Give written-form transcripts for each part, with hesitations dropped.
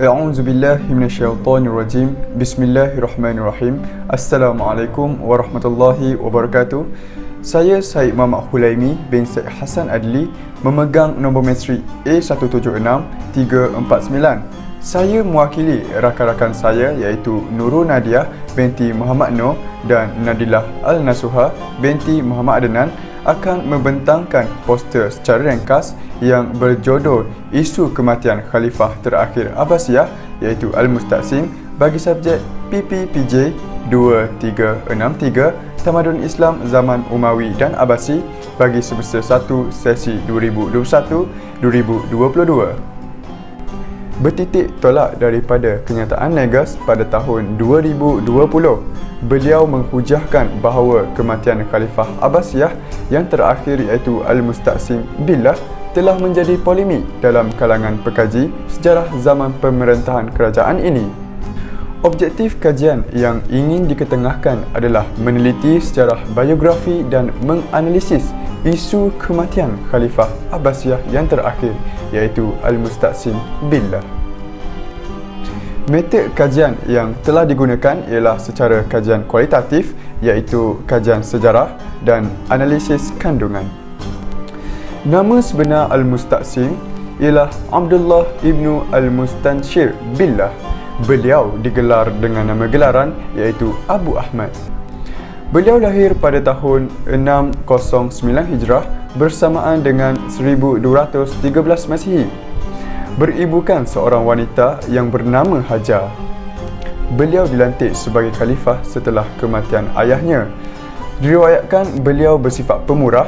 A'udzubillahi minasyaitonirrajim. Bismillahirrahmanirrahim. Assalamualaikum warahmatullahi wabarakatuh. Saya Syed Muhammad Hulaimi bin Syed Hassan Adli, memegang nombor matrik A176-349. Saya mewakili rakan-rakan saya iaitu Nurul Nadiah binti Muhammad Noor dan Nadilah Al-Nasuha binti Muhammad Adnan akan membentangkan poster secara ringkas yang berjudul Isu Kematian Khalifah Terakhir Abbasiyah iaitu Al-Musta'sim bagi subjek PPPJ 2363 Tamadun Islam Zaman Umawi dan Abbasi bagi semester 1 sesi 2021-2022. Bertitik tolak daripada kenyataan Negas pada tahun 2020, beliau menghujahkan bahawa kematian Khalifah Abbasiyah yang terakhir iaitu Al-Musta'sim Billah telah menjadi polemik dalam kalangan pekaji sejarah zaman pemerintahan kerajaan ini. Objektif kajian yang ingin diketengahkan adalah meneliti sejarah biografi dan menganalisis isu kematian Khalifah Abbasiyah yang terakhir iaitu Al-Musta'sim Billah. Metod kajian yang telah digunakan ialah secara kajian kualitatif iaitu kajian sejarah dan analisis kandungan. Nama sebenar Al-Musta'sim ialah Abdullah ibnu Al-Mustanshir Billah. Beliau digelar dengan nama gelaran iaitu Abu Ahmad. Beliau lahir pada tahun 609 Hijrah bersamaan dengan 1213 Masihi. Beribukan seorang wanita yang bernama Hajar. Beliau dilantik sebagai khalifah setelah kematian ayahnya. Diriwayatkan beliau bersifat pemurah,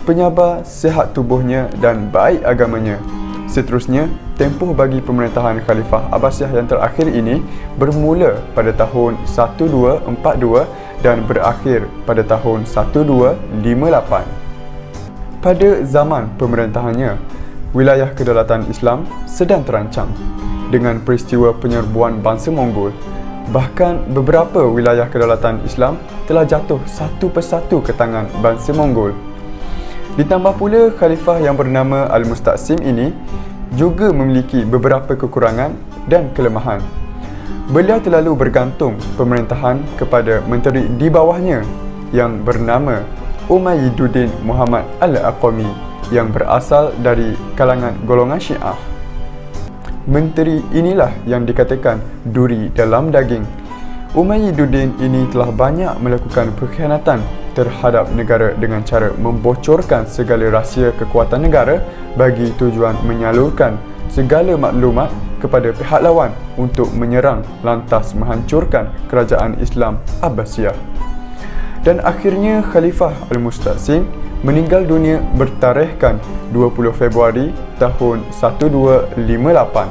penyabar, sihat tubuhnya dan baik agamanya. Seterusnya, tempoh bagi pemerintahan Khalifah Abbasiyah yang terakhir ini bermula pada tahun 1242 dan berakhir pada tahun 1258. Pada zaman pemerintahannya, wilayah kedaulatan Islam sedang terancam dengan peristiwa penyerbuan bangsa Mongol. Bahkan beberapa wilayah kedaulatan Islam telah jatuh satu persatu ke tangan bangsa Mongol. Ditambah pula khalifah yang bernama Al-Musta'sim ini juga memiliki beberapa kekurangan dan kelemahan. Beliau terlalu bergantung pemerintahan kepada menteri di bawahnya yang bernama Umayyiduddin Muhammad Al-Aqami yang berasal dari kalangan golongan Syiah. Menteri inilah yang dikatakan duri dalam daging. Umayyiduddin ini telah banyak melakukan pengkhianatan terhadap negara dengan cara membocorkan segala rahsia kekuatan negara bagi tujuan menyalurkan segala maklumat kepada pihak lawan untuk menyerang lantas menghancurkan kerajaan Islam Abbasiyah. Dan akhirnya Khalifah Al-Musta'sim meninggal dunia bertarikhkan 20 Februari tahun 1258.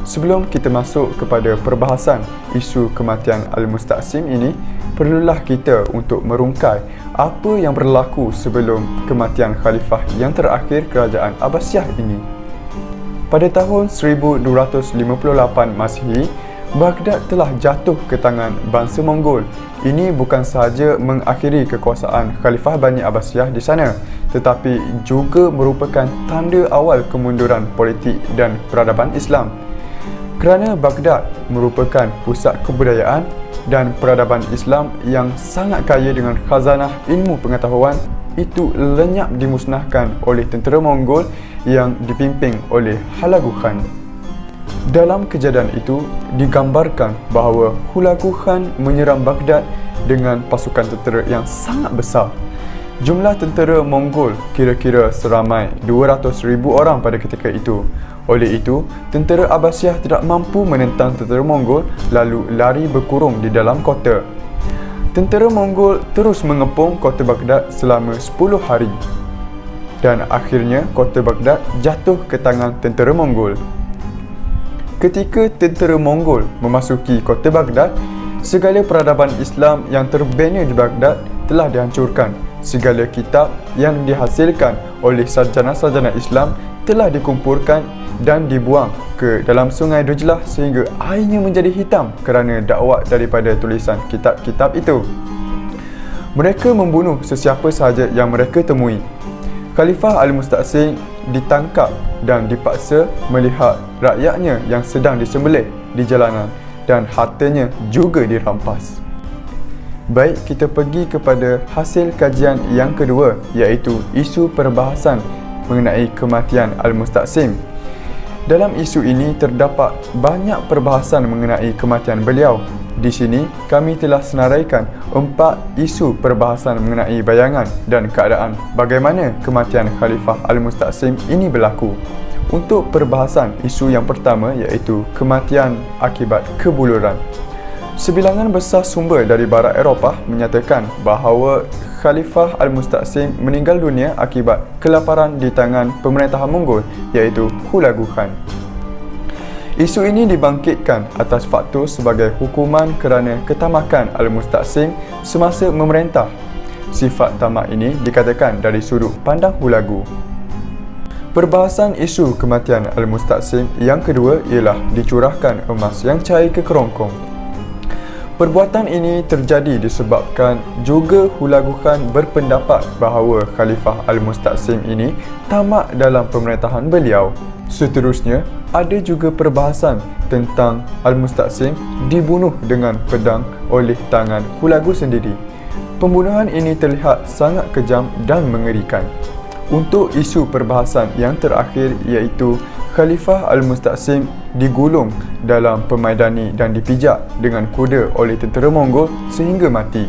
Sebelum kita masuk kepada perbahasan isu kematian Al-Musta'sim ini, perlulah kita untuk merungkai apa yang berlaku sebelum kematian khalifah yang terakhir kerajaan Abbasiyah ini. Pada tahun 1258 Masihi, Baghdad telah jatuh ke tangan bangsa Mongol. Ini bukan sahaja mengakhiri kekuasaan Khalifah Bani Abbasiyah di sana, tetapi juga merupakan tanda awal kemunduran politik dan peradaban Islam. Kerana Baghdad merupakan pusat kebudayaan dan peradaban Islam yang sangat kaya dengan khazanah ilmu pengetahuan, itu lenyap dimusnahkan oleh tentera Mongol yang dipimpin oleh Hulagu Khan. Dalam kejadian itu, digambarkan bahawa Hulagu Khan menyerang Baghdad dengan pasukan tentera yang sangat besar. Jumlah tentera Mongol kira-kira seramai 200,000 orang pada ketika itu. Oleh itu, tentera Abbasiyah tidak mampu menentang tentera Mongol lalu lari berkurung di dalam kota. Tentera Mongol terus mengepung kota Baghdad selama 10 hari. Dan akhirnya kota Baghdad jatuh ke tangan tentera Mongol. Ketika tentera Mongol memasuki kota Baghdad, segala peradaban Islam yang terbina di Baghdad telah dihancurkan. Segala kitab yang dihasilkan oleh sarjana-sarjana Islam telah dikumpulkan dan dibuang ke dalam sungai Dujlah sehingga airnya menjadi hitam kerana dakwat daripada tulisan kitab-kitab itu. Mereka membunuh sesiapa sahaja yang mereka temui. Khalifah Al-Musta'sim ditangkap dan dipaksa melihat rakyatnya yang sedang disembelih di jalanan dan hartanya juga dirampas. Baik, kita pergi kepada hasil kajian yang kedua, iaitu isu perbahasan mengenai kematian Al-Musta'sim. Dalam isu ini terdapat banyak perbahasan mengenai kematian beliau. Di sini kami telah senaraikan 4 isu perbahasan mengenai bayangan dan keadaan bagaimana kematian Khalifah Al-Musta'sim ini berlaku. Untuk perbahasan isu yang pertama, iaitu kematian akibat kebuluran. Sebilangan besar sumber dari barat Eropah menyatakan bahawa Khalifah Al-Musta'sim meninggal dunia akibat kelaparan di tangan pemerintahan Mongol, iaitu Hulagu Khan. Isu ini dibangkitkan atas faktor sebagai hukuman kerana ketamakan Al-Musta'sim semasa memerintah. Sifat tamak ini dikatakan dari sudut pandang Hulagu. Perbahasan isu kematian Al-Musta'sim yang kedua ialah dicurahkan emas yang cair ke kerongkong. Perbuatan ini terjadi disebabkan juga Hulagu Khan berpendapat bahawa Khalifah Al-Musta'sim ini tamak dalam pemerintahan beliau. Seterusnya, ada juga perbahasan tentang Al-Musta'sim dibunuh dengan pedang oleh tangan Hulagu sendiri. Pembunuhan ini terlihat sangat kejam dan mengerikan. Untuk isu perbahasan yang terakhir, iaitu Khalifah Al-Musta'sim digulung dalam pemaidani dan dipijak dengan kuda oleh tentera Mongol sehingga mati.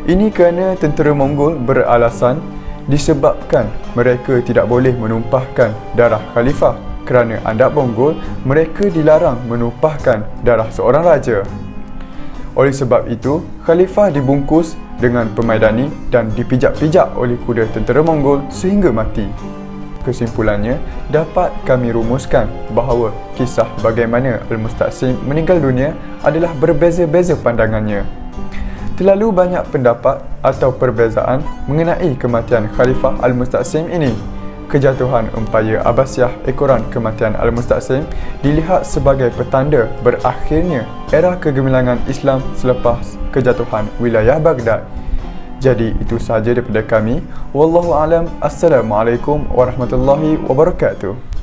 Ini kerana tentera Mongol beralasan disebabkan mereka tidak boleh menumpahkan darah Khalifah. Kerana andap Mongol, mereka dilarang menumpahkan darah seorang raja. Oleh sebab itu, Khalifah dibungkus dengan pemaidani dan dipijak-pijak oleh kuda tentera Mongol sehingga mati. Kesimpulannya, dapat kami rumuskan bahawa kisah bagaimana Al-Musta'sim meninggal dunia adalah berbeza-beza pandangannya. Terlalu banyak pendapat atau perbezaan mengenai kematian Khalifah Al-Musta'sim ini. Kejatuhan Empayar Abbasiyah ekoran kematian Al-Musta'sim dilihat sebagai petanda berakhirnya era kegemilangan Islam selepas kejatuhan wilayah Baghdad. Jadi itu sahaja daripada kami. Wallahu alam. Assalamualaikum warahmatullahi wabarakatuh.